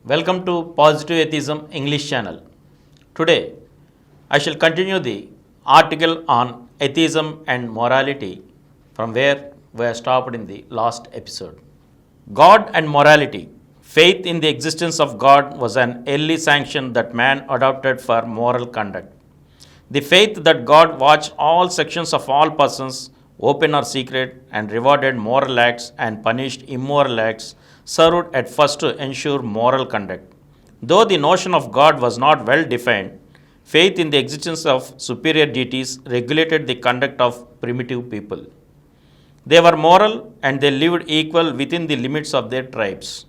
Welcome to Positive Atheism English channel. Today, I shall continue the article on atheism and morality from where we have stopped in the last episode. God and morality. Faith in the existence of God was an early sanction that man adopted for moral conduct. The faith that God watched all sections of all persons, open or secret, and rewarded moral acts and punished immoral acts served at first to ensure moral conduct. Though the notion of God was not well defined, faith in the existence of superior deities regulated the conduct of primitive people. They were moral and they lived equal within the limits of their tribes.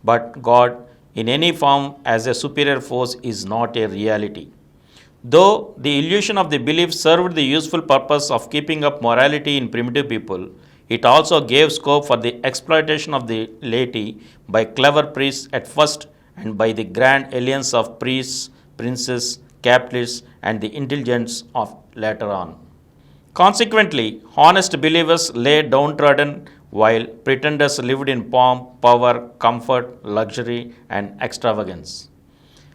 But God, in any form as a superior force, is not a reality. Though the illusion of the belief served the useful purpose of keeping up morality in primitive people, it also gave scope for the exploitation of the laity by clever priests at first and by the grand alliance of priests, princes, capitalists, and the intelligents of later on. Consequently, honest believers lay downtrodden while pretenders lived in pomp, power, comfort, luxury, and extravagance.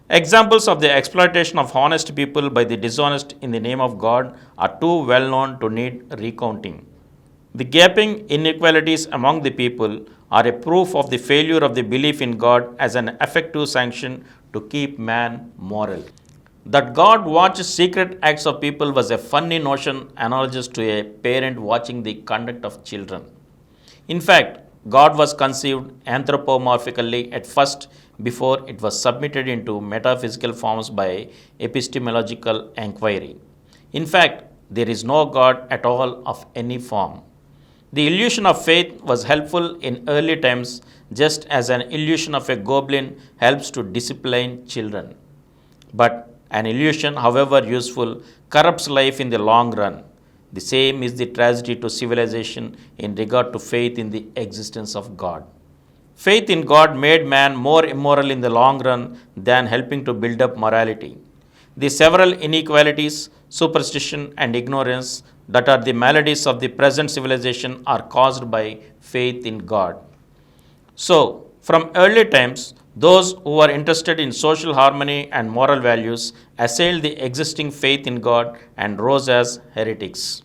Examples of the exploitation of honest people by the dishonest in the name of God are too well known to need recounting. The gaping inequalities among the people are a proof of the failure of the belief in God as an effective sanction to keep man moral. That God watches secret acts of people was a funny notion analogous to a parent watching the conduct of children. In fact, God was conceived anthropomorphically at first before it was submitted into metaphysical forms by epistemological inquiry. In fact, there is no God at all of any form. The illusion of faith was helpful in early times, just as an illusion of a goblin helps to discipline children. But an illusion, however useful, corrupts life in the long run. The same is the tragedy to civilization in regard to faith in the existence of God. Faith in God made man more immoral in the long run than helping to build up morality. The several inequalities, superstition, and ignorance that are the maladies of the present civilization are caused by faith in God. So, from early times, those who were interested in social harmony and moral values assailed the existing faith in God and rose as heretics.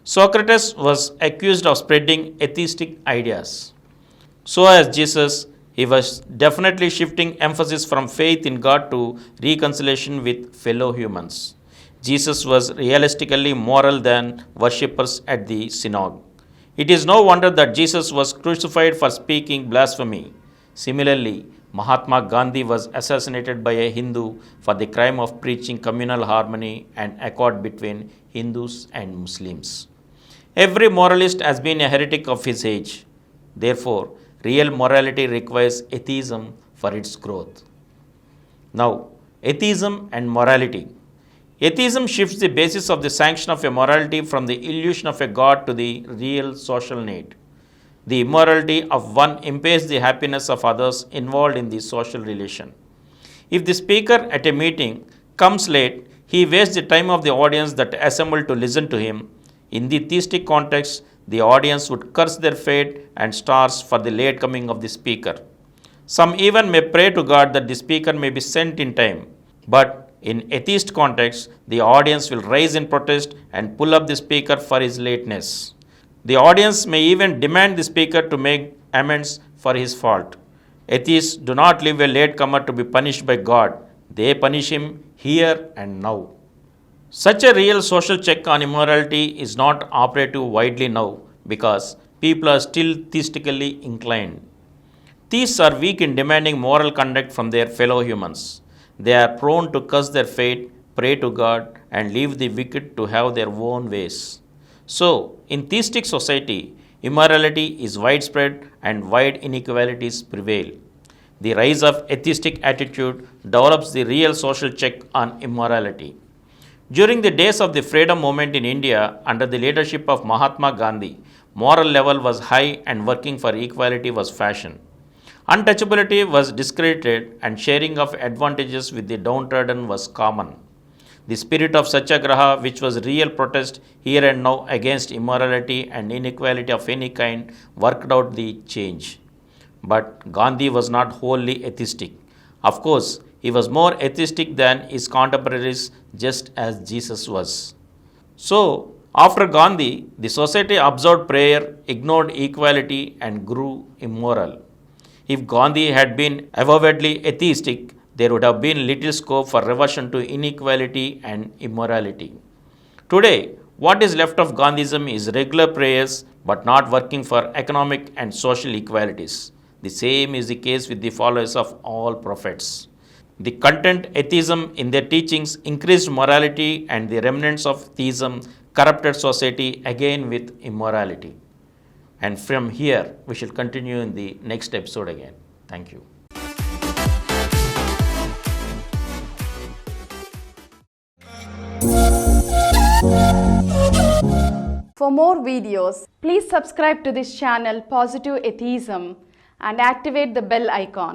Socrates was accused of spreading atheistic ideas. So, as Jesus, he was definitely shifting emphasis from faith in God to reconciliation with fellow humans. Jesus was realistically moral than worshippers at the synagogue. It is no wonder that Jesus was crucified for speaking blasphemy. Similarly, Mahatma Gandhi was assassinated by a Hindu for the crime of preaching communal harmony and accord between Hindus and Muslims. Every moralist has been a heretic of his age. Therefore, real morality requires atheism for its growth. Now, atheism and morality. Atheism shifts the basis of the sanction of a morality from the illusion of a God to the real social need. The immorality of one impairs the happiness of others involved in the social relation. If the speaker at a meeting comes late, he wastes the time of the audience that assembled to listen to him. In the theistic context, the audience would curse their fate and stars for the late coming of the speaker. Some even may pray to God that the speaker may be sent in time. But in atheist context, the audience will rise in protest and pull up the speaker for his lateness. The audience may even demand the speaker to make amends for his fault. Atheists do not leave a latecomer to be punished by God. They punish him here and now. Such a real social check on immorality is not operative widely now because people are still theistically inclined. Theists are weak in demanding moral conduct from their fellow humans. They are prone to curse their fate, pray to God, and leave the wicked to have their own ways. So, in theistic society, immorality is widespread and wide inequalities prevail. The rise of atheistic attitude develops the real social check on immorality. During the days of the freedom movement in India, under the leadership of Mahatma Gandhi, moral level was high and working for equality was fashion. Untouchability was discredited and sharing of advantages with the downtrodden was common. The spirit of Satyagraha, which was real protest here and now against immorality and inequality of any kind, worked out the change. But Gandhi was not wholly atheistic. Of course, he was more atheistic than his contemporaries, just as Jesus was. So, after Gandhi, the society observed prayer, ignored equality, and grew immoral. If Gandhi had been avowedly atheistic, there would have been little scope for reversion to inequality and immorality. Today, what is left of Gandhism is regular prayers but not working for economic and social equalities. The same is the case with the followers of all prophets. The content atheism in their teachings increased morality, and the remnants of theism corrupted society again with immorality. And from here, we shall continue in the next episode again. Thank you. For more videos, please subscribe to this channel Positive Atheism and activate the bell icon.